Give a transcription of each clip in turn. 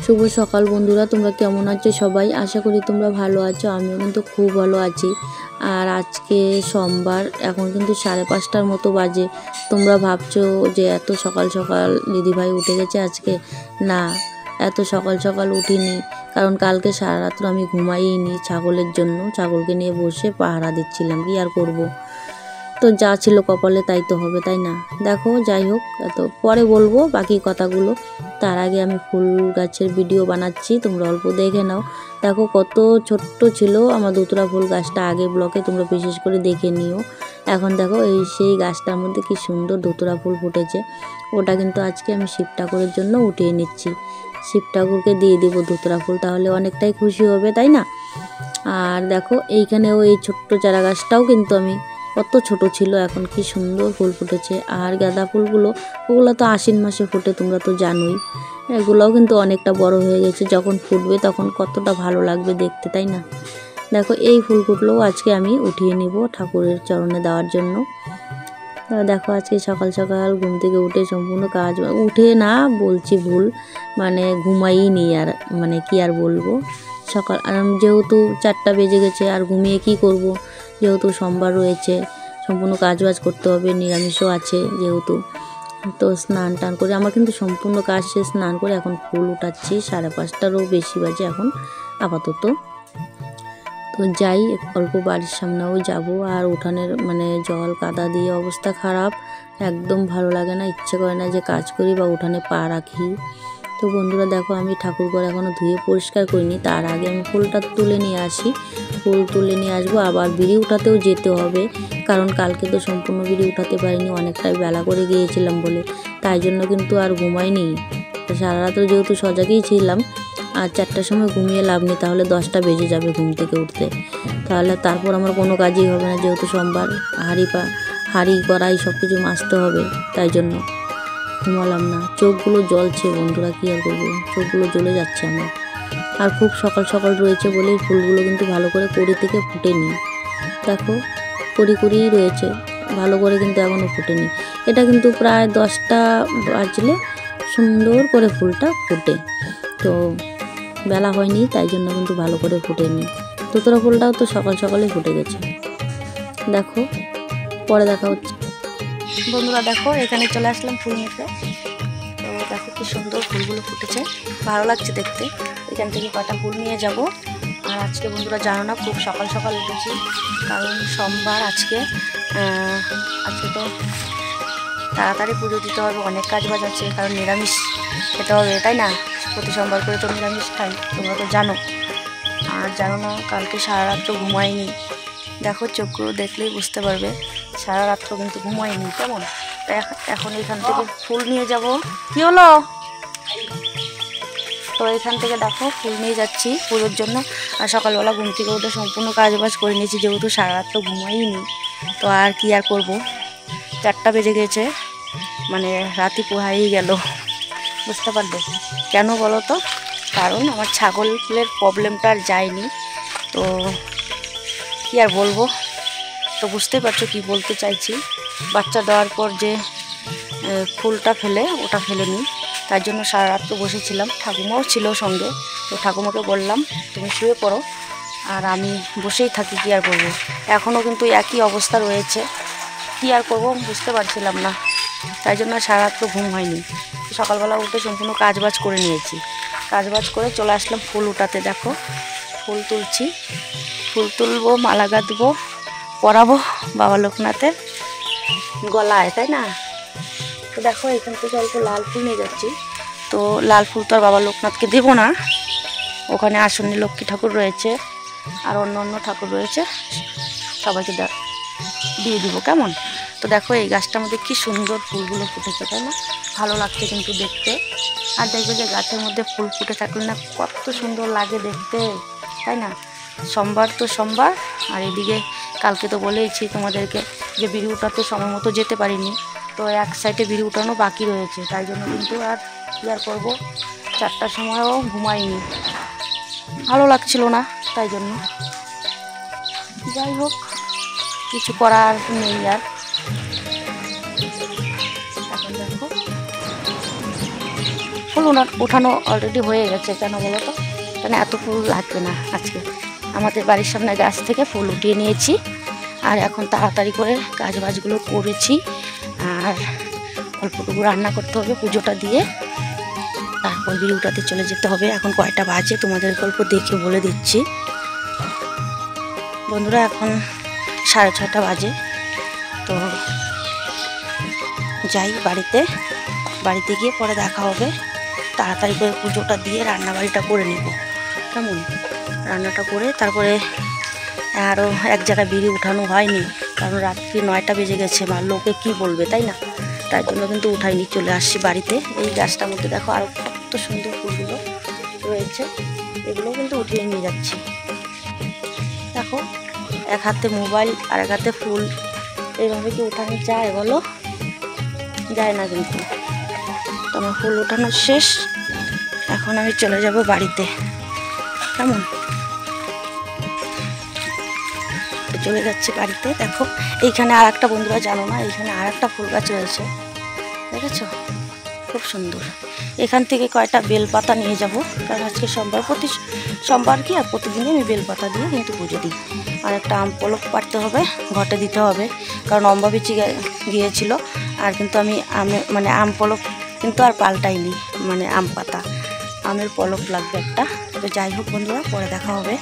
শুভ সকাল বন্ধুরা, তোমরা কেমন আছো সবাই? আশা করি তোমরা ভালো আছো। আমিও কিন্তু খুব ভালো আছি। আর আজকে সোমবার, এখন কিন্তু 5:30টার মতো বাজে। তোমরা ভাবছো যে এত সকাল সকাল দিদিভাই উঠে গেছে আজকে। না, এত সকাল সকাল উঠিনি, কারণ কালকে সারা রাত্র আমি ঘুমাইনি ছাগলের জন্য। ছাগলকে নিয়ে বসে পাহারা দিচ্ছিলাম, কি আর করব। তো যা ছিল কপালে তাই তো হবে, তাই না? দেখো, যাই হোক, এত পরে বলবো বাকি কথাগুলো। তার আগে আমি ফুল গাছের ভিডিও বানাচ্ছি, তোমরা অল্প দেখে নাও। দেখো কত ছোট্ট ছিল আমার ধুতরা ফুল গাছটা, আগে ব্লকে তোমরা বিশেষ করে দেখে নিও। এখন দেখো এই সেই গাছটার মধ্যে কি সুন্দর ধুতরা ফুল ফুটেছে। ওটা কিন্তু আজকে আমি শিব ঠাকুরের জন্য উঠিয়ে নিচ্ছি। শিব ঠাকুরকে দিয়ে দেবো ধুতরা ফুল, তাহলে অনেকটাই খুশি হবে, তাই না? আর দেখো এইখানেও এই ছোট্ট চারা গাছটাও কিন্তু আমি, কত ছোট ছিল, এখন কি সুন্দর ফুল ফুটেছে। আর গাঁদা ফুলগুলো, ওগুলো তো আশ্বিন মাসে ফোটে, তোমরা তো জানোই। এগুলোও কিন্তু অনেকটা বড় হয়ে গেছে, যখন ফুটবে তখন কতটা ভালো লাগবে দেখতে, তাই না? দেখো এই ফুলগুলোও আজকে আমি উঠিয়ে নিব ঠাকুরের চরণে দেওয়ার জন্য। দেখো আজকে সকাল সকাল ঘুম থেকে উঠে সম্পূর্ণ কাজ, উঠে না বলছি ভুল, মানে ঘুমাইনি। আর মানে কি আর বলবো, সকাল আর যেহেতু 4টা বেজে গেছে, আর ঘুমিয়ে কি করব, যেহেতু সোমবার রয়েছে, সম্পূর্ণ কাজবাজ করতে হবে, নিরামিষও আছে যেহেতু। তো স্নান টান করে আমার কিন্তু সম্পূর্ণ কাজ শেষ, স্নান করে এখন ফুল উঠাচ্ছি। 5:30টারও বেশি বাজে এখন আপাতত। তো যাই, অল্প বাড়ির সামনেও যাব। আর উঠানের মানে জল কাদা দিয়ে অবস্থা খারাপ, একদম ভালো লাগে না, ইচ্ছে করে না যে কাজ করি বা উঠানে পা রাখি। তো বন্ধুরা দেখো, আমি ঠাকুরঘর এখনও ধুয়ে পরিষ্কার করিনি, তার আগে আমি ফুলটা তুলে নিয়ে আসি। ফুল তুলে নিয়ে আসবো, আবার বিড়ি উঠাতেও যেতে হবে, কারণ কালকে তো সম্পূর্ণ বিড়ি উঠাতে পারিনি, অনেকটাই বেলা করে গিয়েছিলাম বলে। তাই জন্য কিন্তু আর ঘুমাইনি, সারা রাত্র যেহেতু সজাগই ছিলাম। আর 4টার সময় ঘুমিয়ে লাভ নেই, তাহলে 10টা বেজে যাবে ঘুম থেকে উঠতে, তাহলে তারপর আমার কোনো কাজই হবে না, যেহেতু সোমবার হাঁড়ি কড়াই সব কিছু মাজতে হবে। তাই জন্য ঘুমালাম না। চোখগুলো জ্বলছে বন্ধুরা, কী আর করবো, চোখগুলো জ্বলে যাচ্ছে আমার। আর খুব সকাল সকাল রয়েছে বলেই ফুলগুলো কিন্তু ভালো করে কড়ি থেকে ফুটেনি। দেখো কড়িই রয়েছে, ভালো করে কিন্তু এখনও ফুটেনি। এটা কিন্তু প্রায় 10টা বাজলে সুন্দর করে ফুলটা ফুটে, তো বেলা হয়নি তাই জন্য কিন্তু ভালো করে ফুটেনি। ধুতরা ফুলটাও তো সকাল সকালে ফুটে গেছে। দেখো পরে দেখা হচ্ছে বন্ধুরা। দেখো এখানে চলে আসলাম ফুল নিতে। তো দেখো কি সুন্দর ফুলগুলো ফুটেছে, ভালো লাগছে দেখতে। এখান থেকে কটা ফুল নিয়ে যাব। আর আজকে বন্ধুরা জানো না, খুব সকাল সকাল উঠেছি, কারণ সোমবার আজকে। তো তাড়াতাড়ি পুজো দিতে হবে, অনেক কাজ বাজ আছে, কারণ নিরামিষ খেতে হবে, তাই না? প্রতি সোমবার করে তো নিরামিষ খাই, তোমরা তো জানো। আর জানো না, কালকে সারা রাত্র ঘুমাইনি। দেখো চোখগুলো দেখলেই বুঝতে পারবে, সারা রাত্র কিন্তু ঘুমাইনি। কেমন এখন এখান থেকে ফুল নিয়ে যাব। কি হলো? তো এখান থেকে দেখো ফুল নিয়ে যাচ্ছি পুজোর জন্য। আর সকালবেলা ঘুম থেকে উঠে সম্পূর্ণ কাজ বাজ করে নিয়েছি, যেহেতু সারা রাত্র ঘুমাইনি। তো আর কি আর করব, 4টা বেজে গেছে, মানে রাতি পোহাই গেল। বুঝতে পারবে কেন বলো তো? কারণ আমার ছাগলের প্রবলেমটা আর যায়নি। তো কি আর বলবো, তো বুঝতেই পারছো কি বলতে চাইছি। বাচ্চা দেওয়ার পর যে ফুলটা ফেলে, ওটা ফেলেনি, তার জন্য সারা রাত্র বসেছিলাম। ঠাকুমাও ছিল সঙ্গে, তো ঠাকুমাকে বললাম তুমি শুয়ে পড়ো, আর আমি বসেই থাকি, কি আর করবো। এখনও কিন্তু একই অবস্থা রয়েছে, কি আর করবো বুঝতে পারছিলাম না, তাই জন্য সারা রাত্র ঘুম হয়নি। সকালবেলা উঠে সম্পূর্ণ কাজবাজ করে নিয়েছি, কাজবাজ করে চলে আসলাম ফুল উঠাতে। দেখো ফুল তুলছি, ফুল তুলবো, মালা গাঁথবো, পরাবো বাবা লোকনাথের গলায়, তাই না? তো দেখো এখান থেকে অল্প লাল ফুল নিয়ে যাচ্ছি। তো লাল ফুল তো আর বাবা লোকনাথকে দেবো না, ওখানে আসনে লক্ষ্মী ঠাকুর রয়েছে আর অন্য অন্য ঠাকুর রয়েছে, সবাইকে দিয়ে দিব, কেমন? তো দেখো এই গাছটার মধ্যে কি সুন্দর ফুলগুলো ফুটেছে, তাই না? ভালো লাগছে কিন্তু দেখতে। আর দেখবে যে গাছের মধ্যে ফুল ফুটে থাকলে না কত সুন্দর লাগে দেখতে, তাই না? সোমবার তো সোমবার, আর এদিকে কালকে তো বলেইছি তোমাদেরকে যে বিড়ি উঠাতে সময় মতো যেতে পারিনি, তো এক সাইডে বিড়ি উঠানো বাকি রয়েছে, তাই জন্য কিন্তু আর কি আর করবো, 4টার সময়ও ঘুমাইনি, ভালো লাগছিল না, তাই জন্য। যাই হোক, কিছু করার নেই আর। এখন দেখো ফুল উঠানো অলরেডি হয়ে গেছে। কেন বলো তো, কেন এত ফুল লাগবে না আজকে। আমাদের বাড়ির সামনে গাছ থেকে ফুল উঠিয়ে নিয়েছি, আর এখন তাড়াতাড়ি করে কাজ বাজগুলো করেছি। আর অল্পটুকু রান্না করতে হবে পুজোটা দিয়ে, তারপর বিড়ি উঠাতে চলে যেতে হবে। এখন কয়টা বাজে তোমাদের গল্প দেখে বলে দিচ্ছি বন্ধুরা, এখন 6:30 বাজে। তো যাই বাড়িতে গিয়ে পরে দেখা হবে। তাড়াতাড়ি করে পুজোটা দিয়ে রান্নাবাড়িটা করে নিব, কেমন? রান্নাটা করে তারপরে আরও এক জায়গায় বিড়ি উঠানো হয়নি, কারণ রাত্রি 9টা বেজে গেছে, বা লোকে কি বলবে, তাই না? তার জন্য কিন্তু উঠাইনি, চলে আসছি বাড়িতে। এই গাছটার মধ্যে দেখো আরও কত সুন্দর ফুলগুলো রয়েছে, এগুলো কিন্তু উঠিয়ে নিয়ে যাচ্ছি। দেখো, এক হাতে মোবাইল আর এক হাতে ফুল, এইভাবে কি উঠানো যায় বলো? যায় না কিন্তু। তো আমার ফুল উঠানো শেষ, এখন আমি চলে যাব বাড়িতে, কেমন? চলে যাচ্ছি বাড়িতে। দেখো এইখানে আর একটা, বন্ধুরা জানো না, এইখানে আর একটা ফুল গাছ রয়েছে, দেখেছো? খুব সুন্দর। এখান থেকে কয়টা বেলপাতা নিয়ে যাব, কারণ আজকে সোমবার কি, আর প্রতিদিনই আমি বেলপাতা দিয়ে কিন্তু পুজো দিই। আর একটা আম পলক পাড়তে হবে, ঘটে দিতে হবে, কারণ অম্বা বিচি গিয়েছিল। আর কিন্তু আমি আম পলক কিন্তু আর পাল্টাইনি, আম পাতা, আমের পলক লাগবে একটা। তো যাই হোক বন্ধুরা, পরে দেখা হবে।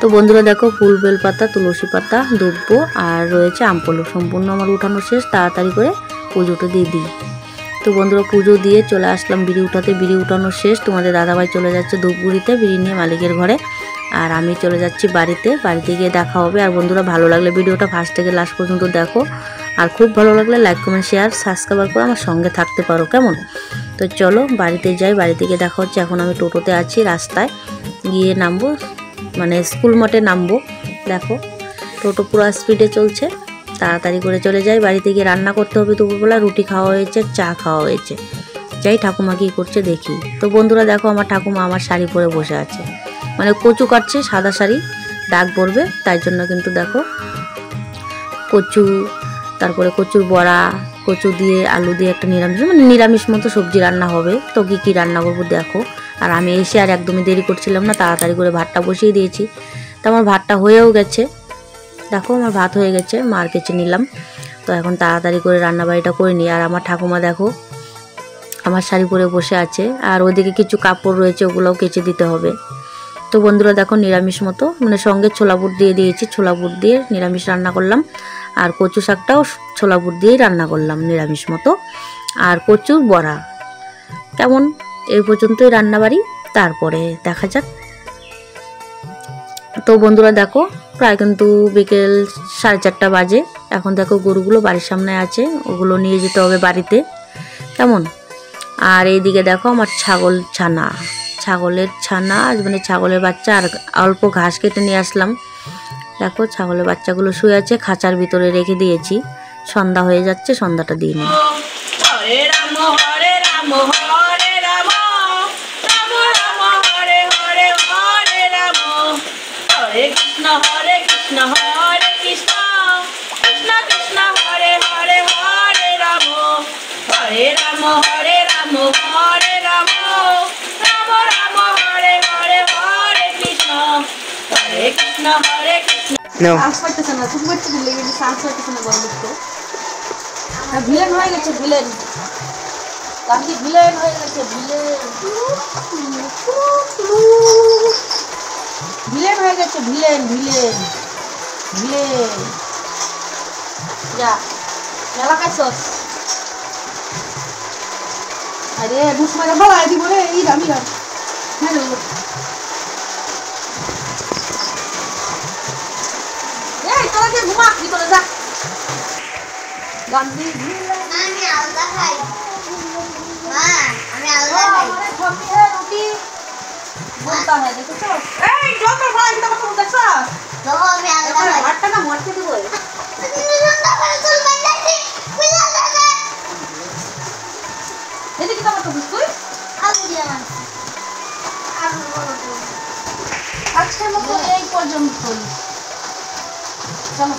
তো বন্ধুরা দেখো, ফুল, বেলপাতা, তুলসী পাতা, দুব্ব আর রয়েছে আম পলক, সম্পূর্ণ আমার উঠানো শেষ। তাড়াতাড়ি করে পুজোটা দিয়ে দিই। তো বন্ধুরা পুজো দিয়ে চলে আসলাম বিড়ি উঠাতে। বিড়ি উঠানো শেষ, তোমাদের দাদাভাই চলে যাচ্ছে ধূপগুড়িতে বিড়ি নিয়ে মালিকের ঘরে, আর আমি চলে যাচ্ছি বাড়িতে গিয়ে দেখা হবে। আর বন্ধুরা ভালো লাগলে ভিডিওটা ফার্স্ট থেকে লাস্ট পর্যন্ত দেখো, আর খুব ভালো লাগলে লাইক, কমেন্ট, শেয়ার, সাবস্ক্রাইব করে আমার সঙ্গে থাকতে পারো, কেমন? তো চলো বাড়িতে যাই, বাড়িতে গিয়ে দেখা হচ্ছে। এখন আমি টোটোতে আছি, রাস্তায় গিয়ে নামবো, স্কুল মাঠে নামবো। দেখো টোটো পুরো স্পিডে চলছে, তাড়াতাড়ি করে চলে যাই। বাড়িতে গিয়ে রান্না করতে হবে। দুপুরবেলা রুটি খাওয়া হয়েছে, চা খাওয়া হয়েছে। যাই ঠাকুমা কী করছে দেখি। তো বন্ধুরা দেখো, আমার ঠাকুমা আমার শাড়ি পরে বসে আছে, কচু কাটছে, সাদা শাড়ি, দাগ পড়বে, তাই জন্য কিন্তু দেখো কচু, তারপরে কচুর বড়া, কচু দিয়ে আলু দিয়ে একটা নিরামিষ মতো সবজি রান্না হবে। তো কী রান্না করবো দেখো। আর আমি এসে আর একদমই দেরি করছিলাম না, তাড়াতাড়ি করে ভাতটা বসিয়ে দিয়েছি। তো আমার ভাতটা হয়েও গেছে, দেখো আমার ভাত হয়ে গেছে, মার কেচে নিলাম। তো এখন তাড়াতাড়ি করে রান্নাবাড়িটা করে নিই। আর আমার ঠাকুমা দেখো আমার শাড়ি পরে বসে আছে, আর ওদিকে কিছু কাপড় রয়েছে, ওগুলোও কেচে দিতে হবে। তো বন্ধুরা দেখো নিরামিষ মতো, সঙ্গে ছোলা বুট দিয়ে দিয়েছি, ছোলা বুট দিয়ে নিরামিষ রান্না করলাম। আর কচু শাকটাও ছোলা বুট দিয়েই রান্না করলাম নিরামিষ মতো, আর কচুর বড়া। কেমন? এই পর্যন্তই রান্নাবাড়ি, তারপরে দেখা যাক। তো বন্ধুরা দেখো প্রায় কিন্তু বিকেল 4:30 বাজে। এখন দেখো গরুগুলো বাড়ির সামনে আছে, ওগুলো নিয়ে যেতে হবে বাড়িতে, কেমন? আর এইদিকে দেখো আমার ছাগলের ছানা, ছাগলের বাচ্চা, আর অল্প ঘাস কেটে নিয়ে আসলাম। দেখো ছাগলের বাচ্চাগুলো শুয়ে আছে, খাঁচার ভিতরে রেখে দিয়েছি। সন্ধ্যা হয়ে যাচ্ছে, সন্ধ্যাটা দিয়ে নিই। হরে রাম হরে রাম হরে রাম, রাম রাম হরে হরে হরে রাম, হরে কৃষ্ণ হরে কৃষ্ণ হরে কৃষ্ণ, কৃষ্ণ কৃষ্ণ হরে হরে হরে রাম, হরে রাম হরে রাম হরে রাম, রাম রাম হরে হরে হরে কৃষ্ণ, হরে কৃষ্ণ হরে কৃষ্ণ। ভিলেন হয়ে গেছে, ভিলেন হয়ে গেছে, ভিলেন যা মেলা খাইছস। আরে বুঝ মারা ভালো আইডি বলে এই রামি রাম এই তোরা যে ঘুমা কি করে যা গান্ধী আমি আলাদা খাই মা, আমি আলাদা খাই। আমারে ঠকি है रोटी बोलता है, देखो এই যত ভাই এটা কথা বলছস তো আমি আলাদা খাই। আটটা না মরতে দিব এদিকে তো তুই আলু দিয়ে মাছ আলু বড় আজকের মতো এই পর্যন্তই, চলো।